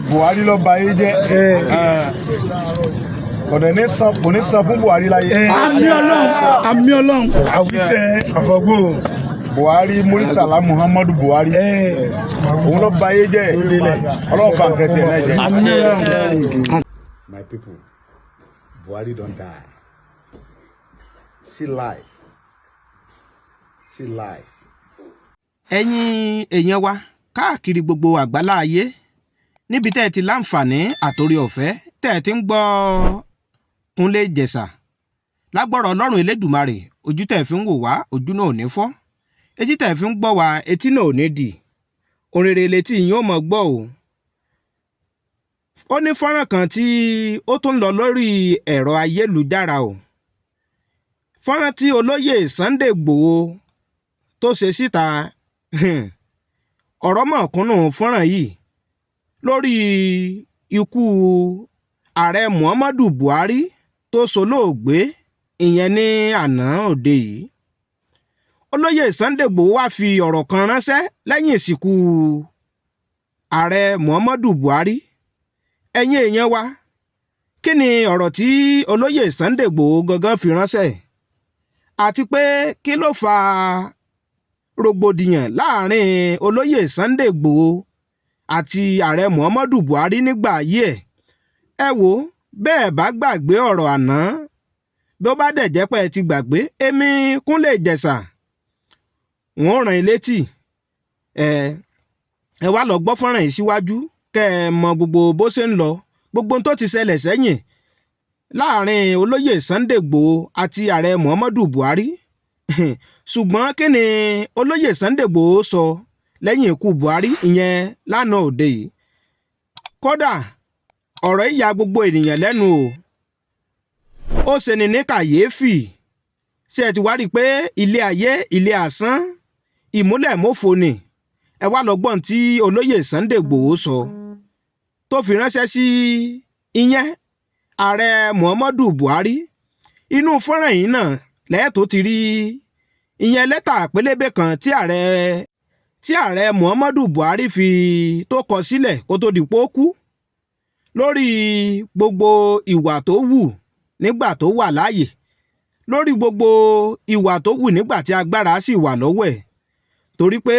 Buhari ló ba ayé jẹ́ kò ní san fún Buhari láyé. àmì Ọlọ́run àwíṣẹ́ àfọ̀gbò. Buhari Muritala Muhammadu Buhari òun ló ba ayé jẹ́ ọlọ́ọ̀bá nǹkan tiẹ̀ náà jẹ́. My people, Buhari don't die. See life. See life. ẹ̀yin èèyàn wa káàkiri gbogbo àgbálá ayé níbi tẹ́ ẹ ti láǹfààní àtòrí ọ̀fẹ́ tẹ́ ẹ ti ń gbọ́ Kúnlé Ìjẹ̀ṣà lágbọ́rọ̀ Ọlọ́run Elédùmarè ojú tẹ́ ẹ fi ń wò wá ojú náà ò ní fọ́ etí tẹ́ ẹ fi ń gbọ́ wá etí náà ò ní dì òrèrè létí yín ó mọ̀ gbọ́ o. ó ní fọ́nrán kan tí ó tún lọ lórí ẹ̀rọ ayélujára o fọ́nrán tí olóyè Sunday Igboho tó ṣe síta ọ̀rọ̀ mọ̀ọ́kúnnù fọ́nrán yìí lórí ikú ààrẹ Muhammadu Buhari tó ṣolóògbé ìyẹn ní àná òde yìí. olóyè Sunday Igboho wá fi ọ̀rọ̀ kan ránṣẹ́ lẹ́yìn ìsìnkú ààrẹ Muhammadu Buhari. ẹ̀yin èèyàn wa kí ni ọ̀rọ̀ tí olóyè Sunday Igboho gangan fi ránṣẹ́ àti pé kí ló fa rògbòdìyàn láàrin olóyè Sunday Igboho àti ààrẹ Muhammadu Buhari nígbà ayé ẹ wò bẹ́ẹ̀ bá gbàgbé ọ̀rọ̀ àná bí ó bá dẹ̀ jẹ́ pé ẹ ti gbàgbé èmi Kúnlé Ìjẹ̀ṣà wọ́n ràn yín létí ẹ wá lọ gbọ́ fọ́nrán yìí síwájú kẹ́ ẹ mọ gbogbo bó ṣe ń lọ gbogbo tó ti ṣẹlẹ̀ sẹ́yìn láàrin olóyè Sunday Igboho àti ààrẹ Muhammadu Buhari ṣùgbọ́n kí ni olóyè Sunday Igboho sọ lẹ́yìn ikú Buhari ìyẹn lánàá òde yìí kódà ọ̀rọ̀ yìí ya gbogbo ènìyàn lẹ́nu ó ṣe ni ní kàyéfì ṣé ẹ ti wá rí i pé ilé ayé ilé asán ìmúlẹ̀mófo ni ẹ wá lọ gbọ́n tí olóyè Sunday Igboho sọ tó fi ránṣẹ́ sí ìyẹn ààrẹ Muhammadu Buhari inú fọ́nrán yìí náà lẹ́ẹ̀tọ́ ti rí ìyẹn lẹ́tà pélébé kan tí ààrẹ Muhammadu Buhari fi tó kọ sílẹ̀ kó tó di pé ó kú lórí gbogbo ìwà tó wù nígbà tó wà láàyè lórí gbogbo ìwà tó wù nígbà tí agbára sì wà lọ́wọ́ ẹ̀ torí pé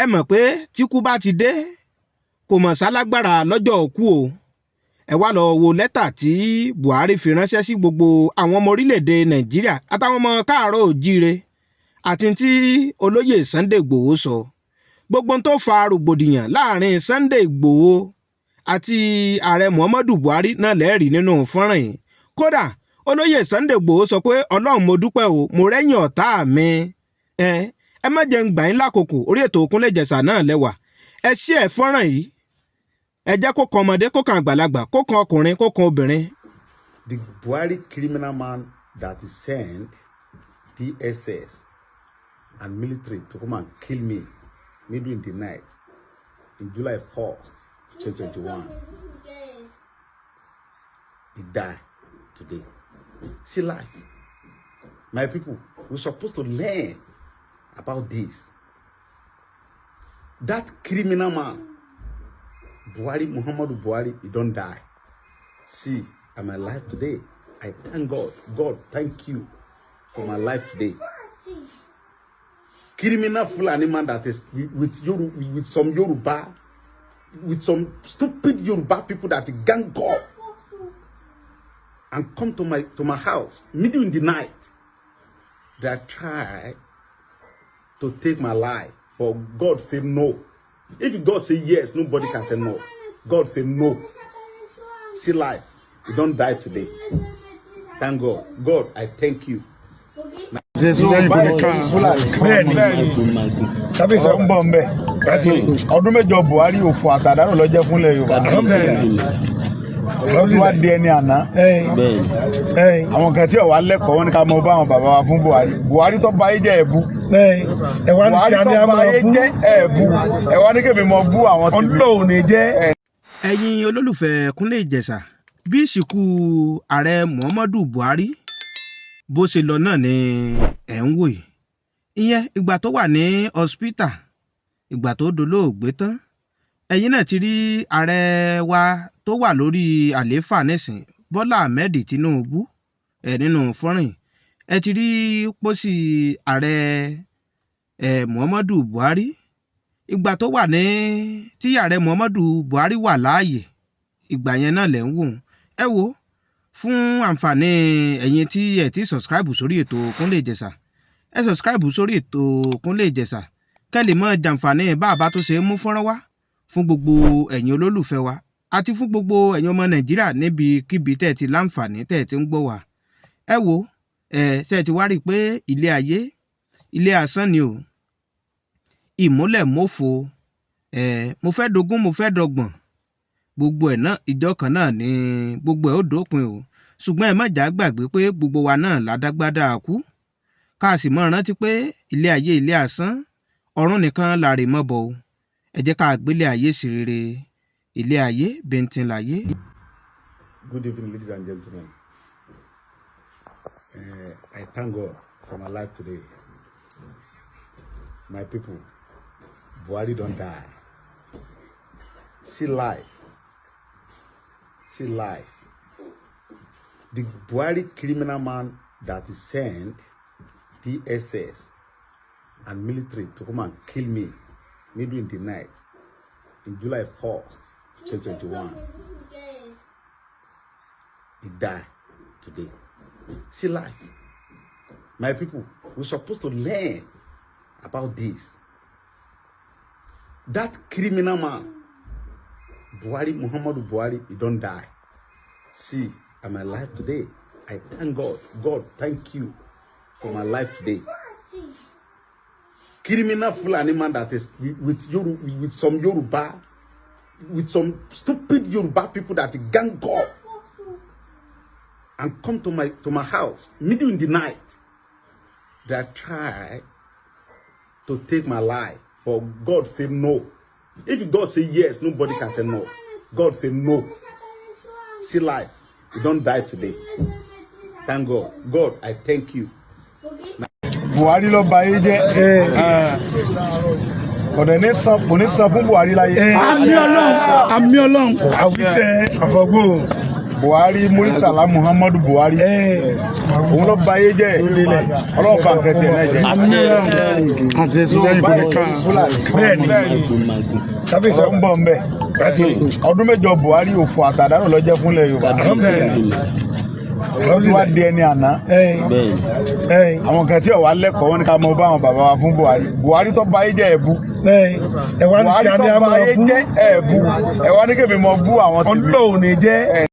ẹ mọ̀ pé tíkú bá ti dé kò mọ̀ sálágbára lọ́jọ́ òkú o ẹ wá lọ wo lẹ́tà tí Buhari fi ránṣẹ́ sí gbogbo àwọn ọmọ orílẹ̀-èdè Nàìjíríà àtàwọn ọmọ káàárọ̀ òjíire àti tí olóyè Sunday Igboho sọ gbogbo tó fa rògbòdìyàn láàrin Sunday Igboho àti ààrẹ Muhammadu Buhari náà lẹ́rìí nínú fọ́nrán yìí kódà olóyè Sunday Igboho sọ pé Ọlọ́run mo dúpẹ́ o mo rẹ́yìn ọ̀tá mi ẹ má jẹ́ ń gbà yín lákòókò orí ètò Kúnlé Ìjẹ̀ṣà náà lẹ́wà ẹ ṣí ẹ̀ fọ́nrán yìí ẹ jẹ́ kó kan ọmọdé kó kan àgbàlagbà kó kan ọkùnrin kó kan obìnrin. The Buhari criminal man that is sent DSS and military to come and kill me middle in the night in July 1st, 2021. He died today. See life. My people, we're supposed to learn about this. That criminal man, Buhari, Muhammadu Buhari, he don't die. See, I'm alive today. I thank God. God, thank you for my life today. Criminal Fulani man that is with some Yoruba, with some stupid Yoruba people that gang off and come to my house middle in the night. They try to take my life, but God said no. If God say yes, nobody can say no. God say no. See life. You don't die today. Thank God. God, I thank you. kábíyèsí ń bọ̀ mbẹ́ ọdún mẹ́jọ Buhari òfò àtàdárò lọ́jẹ́ fúnlẹ̀ Yorùbá lọ́dún wá di ẹni àná àwọn kan tí ọ̀wá lẹ́kọ̀ọ́ wọn ni ká mọ bá àwọn bàbá wa fún Buhari tó bá yé jẹ́ ẹ̀bú Buhari tó bá yé jẹ́ ẹ̀bú ẹ̀wá ní kébì mọ bú àwọn tèmi. ẹ̀yin olólùfẹ́ Kúnlé Ìjẹ̀ṣà bí ìsìnkú ààrẹ Muhammadu Buhari bó ṣe lọ náà ni ẹ̀ ń wò yìí ìyẹn ìgbà tó wà ní hospital ìgbà tó dolóògbé tán ẹ̀yin náà ti rí ààrẹ wa tó wà lórí àlééfà nísìn Bọ́lá Ahmed Tinubu nínú fọ́nrán ẹ ti rí pósí ààrẹ Muhammadu Buhari ìgbà tó wà ní tí ààrẹ Muhammadu Buhari wà láàyè ìgbà yẹn náà lẹ̀ ń wò ẹ wo fún àǹfààní ẹ̀yin tí ẹ ti subscribe sórí ètò Kúnlé Ìjẹ̀ṣà ẹ subscribe sórí ètò Kúnlé Ìjẹ̀ṣà kẹ́ lè mọ jàǹfààní bàbá tó ṣe é mú fọ́nrán wá fún gbogbo ẹ̀yin olólùfẹ́ wa àti fún gbogbo ẹ̀yin ọmọ Nàìjíríà níbikíbi tẹ́ ẹ ti láǹfààní tẹ́ ẹ ti ń gbọ́ wa ẹ wo ṣe ti wá rí i pé ilé ayé ilé asán ni o ìmúlẹ̀ mófo mo fẹ́ dogún mo fẹ́ dọgbọ̀n gbogbo ẹ̀ náà ìjọ kan náà ni gbogbo ẹ̀ ó dópin o ṣùgbọ́n ẹ má jà gbàgbé pé gbogbo wa náà ládágbádá kú ká sì mọ́ rántí pé ilé ayé ilé asán ọ̀run nìkan làrè mọ́ bọ̀ o ẹ jẹ́ ká gbélé ayé sí rere ilé ayé bẹ́ntín láyé. Good evening, ladies and gentlemen. I thank God for my life today. My people, Buhari don't die. See life. See life. The Buhari criminal man that is sent DSS and military to come and kill me middle in the night in July 1st, 2021. He died today. See life. My people, we're supposed to learn about this. That criminal man, Buhari, Muhammadu Buhari, he don't die. See, I'm alive today. I thank God. God, thank you for my life today. Criminal Fulani man that is with some Yoruba, with some stupid Yoruba people that gang up and come to my house middle in the night. They try to take my life, but God said no. If God say yes, nobody can say no. God said no. See life. You don't die today. Thank God. God, I thank you. Buhari ló ba ayé jẹ́ ọ̀dẹ̀ ní san fún Buhari láyé. àmì Ọlọ́run àwíṣẹ́ àfọ̀gbò. Buhari Muritala Muhammadu Buhari òun ló ba ayé jẹ́ Ọlọ́run bá nǹkan tiẹ̀ náà jẹ́. àmì Ọlọ́run àti ẹ̀sùn lẹ́yìn fún mi kan. bẹ́ẹ̀ni kábíyèsí ń bọ̀ ń bẹ̀ ọdún mẹ́jọ Buhari òfò àtàdánù ló jẹ́ fúnlẹ̀ Yorùbá. ó ti wá di ẹni àná àwọn kan tí ò wá lẹ́kọ̀ọ́ wọn ni ká mọ bá àwọn bàbá wa fún Buhari tó bá ayé jẹ́ ẹ̀bú Buhari tó bá ayé jẹ́ ẹ̀bú ẹ wá ní kébì mọ bú àwọn tí Ọlọ́run ní jẹ́.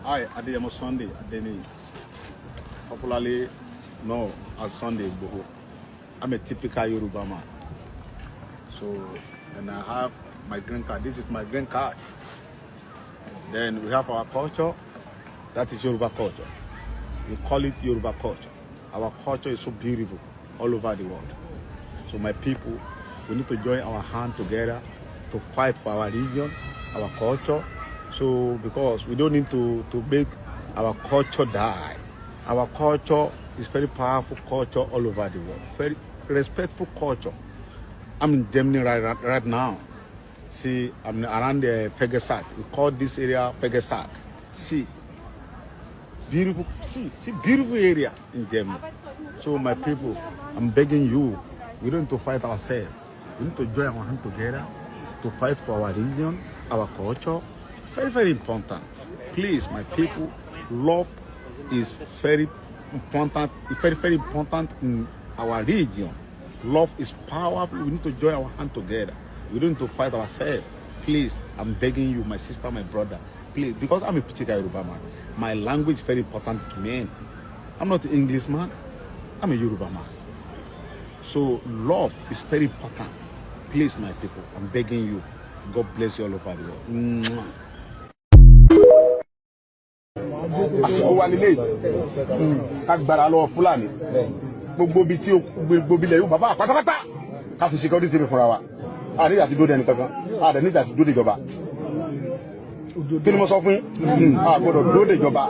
Hi, Adeyemo Sunday Adeni, popularly known as Sunday Igboho. I'm a typical Yoruba man. So, and I have my green card. This is my green card. Then we have our culture. That is Yoruba culture. We call it Yoruba culture. Our culture is so beautiful all over the world. So my people, we need to join our hands together to fight for our region, our culture. So because we don't need to make our culture die. Our culture is very powerful culture all over the world. Very respectful culture. I'm in Germany right now. See, I'm around the Fegesack. We call this area Fegesack. See, beautiful, see beautiful area in Germany. So my people, I'm begging you, we don't need to fight ourselves. We need to join our hands together to fight for our region, our culture. Very, very important. Please, my people, love is very important. It's very, very important in our region. Love is powerful. We need to join our hands together. We don't need to fight ourselves. Please, I'm begging you, my sister, my brother, please, because I'm a particular Yoruba man. My language is very important to me. I'm not an Englishman. I'm a Yoruba man. So love is very important. Please, my people, I'm begging you. God bless you all over the world. ó wà nílé ká gbára lọ́wọ́ Fúlàní gbogbo bí tí gbogbo ilẹ̀ yóò bàbá pátápátá ká fi security mi fúnra wa a nígbà tí dóde ẹni kankan a dẹ̀ nígbà tí dóde ìjọba kí ni mo sọ fún yín a gbọ́dọ̀ dúró de ìjọba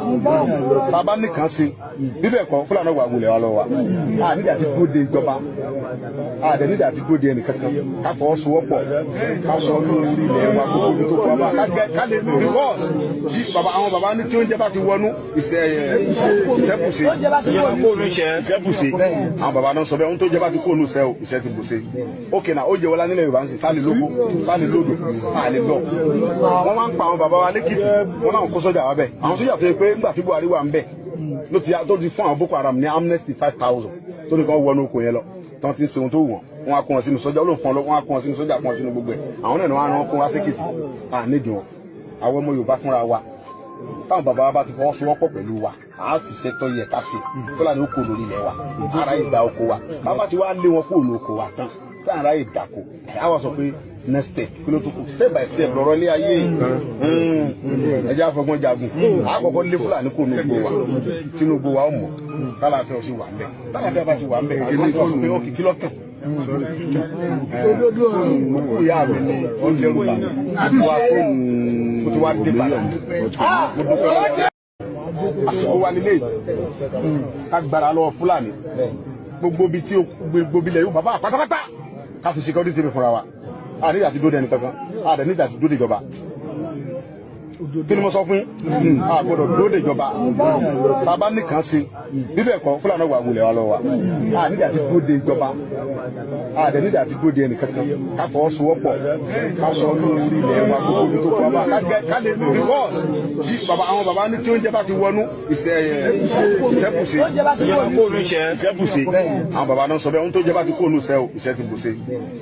bàbá nìkan ṣe bíbẹ̀ kọ́ fúlàní wà wulẹ̀ wa lọ wa a nídìí àti dúró de ìjọba a dẹ̀ nídìí àti dúró de ẹnìkankan ká fọwọ́sowọ́pọ̀ ká sọ ní orí ilẹ̀ wa gbogbo ibi tó kọ́ wa ká lè rìvọ́ọ̀sì tí àwọn bàbá ní tí oúnjẹ bá ti wọnú ìṣẹ́bùṣe àwọn bàbá náà sọ bẹ́ẹ̀ ohun tó jẹ́ bá ti kó ònú ìṣẹ́ ti bùṣe ókè náà ó jẹ́ wọlá nílẹ̀ Yorùbá ń sìn sáà lè lóko sáà lè lódò sáà lè lọ wọ́n máa ń pa àwọn bàbá wa lẹ́kìtì wọ́n náà kó sọ́jà wa bẹ́ẹ̀ àwọn sọ́jà tó yẹ pé nígbà tí Buhari wà ń bẹ̀ tó ti fún àwọn Boko Haram ní amnesty 5,000 tó ní kàn wọnú oko yẹn lọ tí wọ́n ti ń ṣe ohun tó wù wọ́n á kó wọn sínú sọ́jà olóòfin wọn á kó wọn sínú sọ́jà kó wọn sínú gbogbo ẹ̀ àwọn náà ni wọ́n á rán kó wá sékìtì nídìí wọn àwọn ọmọ Yorùbá fúnra wa táwọn bàbá wa bá ti fọwọ́sowọ́pọ̀ pẹ̀lú wa a ti ṣètò yẹ ká sí fúlàní oko lórí ilẹ̀ wa ara ìgbà oko wa bàbá ti wá lé wọn kúrò ní oko wa tán táwọn ará ìdàkọ a wá sọ pé next step kí ló tó kù step by step lọ́rọ̀ ilé ayé ẹjẹ àfọgbọ́n jagun àkọ́kọ́ lé fúlàní kúrò ní oko wa Tinubu wa ó mọ̀ tálàfẹ́ ọ̀sìn wà ń bẹ̀ tálàfẹ́ bá ti wà ń bẹ̀ àgbẹ̀kọ́ sọ pé ó kìkì lọ́kàn ìyá mi ni ó ń lérò bá mo ti wá dé bàlá àsìkò wa nílé ká gbára lọ́wọ́ fúlàní gbogbo bí tí gbogbo ilẹ̀ yóò bàbá pátápátá ká fi security tèmi fúnra wa a nígbà tí dóde ẹni kankan a dẹ̀ nígbà tí dóde ìjọba kí ni mo sọ fún yín a gbọ́dọ̀ dóde ìjọba bàbá nìkan ṣe bíbẹ̀ kọ́ fúlàní wà wulẹ̀ wa lọ wa a nígbà tí dóde ìjọba a dẹ̀ nígbà tí dóde ẹni kankan ká fọwọ́sowọ́pọ̀ ká sọ ní orí ilẹ̀ wa gbogbo ibi tó kọ́ wa ká lè rìvọ́ọ̀sì tí àwọn bàbá ní tí oúnjẹ bá ti wọnú ìṣẹ́bùṣe àwọn bàbá náà sọ bẹ́ẹ̀ ohun tó jẹ́ bá ti kó ònú ìṣẹ́ ti bùṣe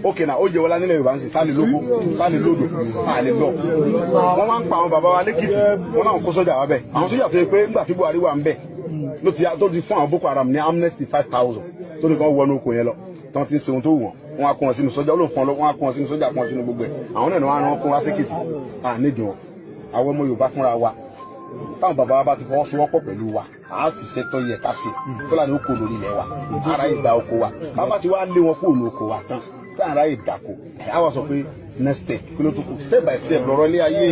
ókè náà ó jẹ́ wọlá nílẹ̀ Yorùbá ń sìn sáà lè lóko sáà lè lódò sáà lè lọ wọ́n máa ń pa àwọn bàbá wa lẹ́kìtì wọ́n náà kó sọ́jà wa bẹ́ẹ̀ àwọn sọ́jà tó yẹ pé nígbà tí Buhari wà ń bẹ̀ tó ti fún àwọn Boko Haram ní amnesty 5,000 tó ní kàn wọnú oko yẹn lọ tí wọ́n ti ń ṣe ohun tó wù wọ́n á kó wọn sínú sọ́jà olóòfin wọn á kó wọn sínú sọ́jà kó wọn sínú gbogbo ẹ̀ àwọn náà ni wọ́n á rán kó wá sékìtì nídìí wọn àwọn ọmọ Yorùbá fúnra wa táwọn bàbá wa bá ti fọwọ́sowọ́pọ̀ pẹ̀lú wa a ti ṣètò yẹ ká sí fúlàní oko lórí ilẹ̀ wa ara ìgbà oko wa bàbá ti wá lé wọn kúrò ní oko wa tán táwọn ará ìdàkọ a wá sọ pé next step kí ló tó kù step by step lọ́rọ̀ ilé ayé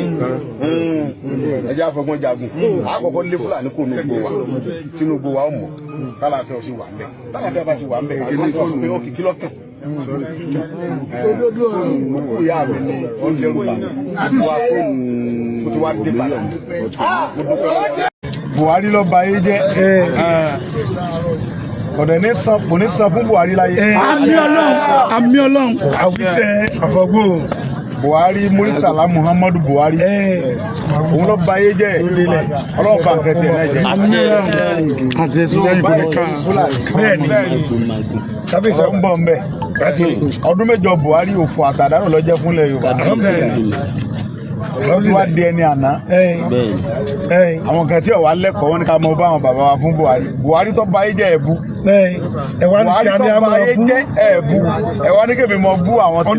ẹjẹ àfọgbọ́n jagun àkọ́kọ́ lé fúlàní kúrò ní oko wa Tinubu wa ó mọ̀ tálàfẹ́ ọ̀sìn wà ń bẹ̀ tálàfẹ́ bá ti wà ń bẹ̀ àgbẹ̀kọ́ sọ pé ó kìkì lọ́kàn ìyá mi ni ó ń lérò bá mo ti wá dé bàlá Buhari ló ba ayé jẹ́ ọ̀dẹ̀ kò ní san fún Buhari láyé. àmì Ọlọ́run àwíṣẹ́ àfọ̀gbò. Buhari Muritala Muhammadu Buhari òun ló ba ayé jẹ́ Ọlọ́run bá nǹkan tiẹ̀ náà jẹ́. àṣẹ sùdẹ́yìn kò ní ká. bẹ́ẹ̀ni kábíyèsí ń bọ̀ ń bẹ̀ ọdún mẹ́jọ Buhari òfò àtàdánù ló jẹ́ fúnlẹ̀ Yorùbá wọ́n ti wá di ẹni àná àwọn kan tí ọ̀wá lẹ́kọ̀ọ́ wọn ni ká mọ bá àwọn bàbá wa fún Buhari tó bá ayé jẹ́ ẹ̀bú Buhari tó bá ayé jẹ́ ẹ̀bú ẹ̀wá ní kébì mọ bú àwọn tèmi.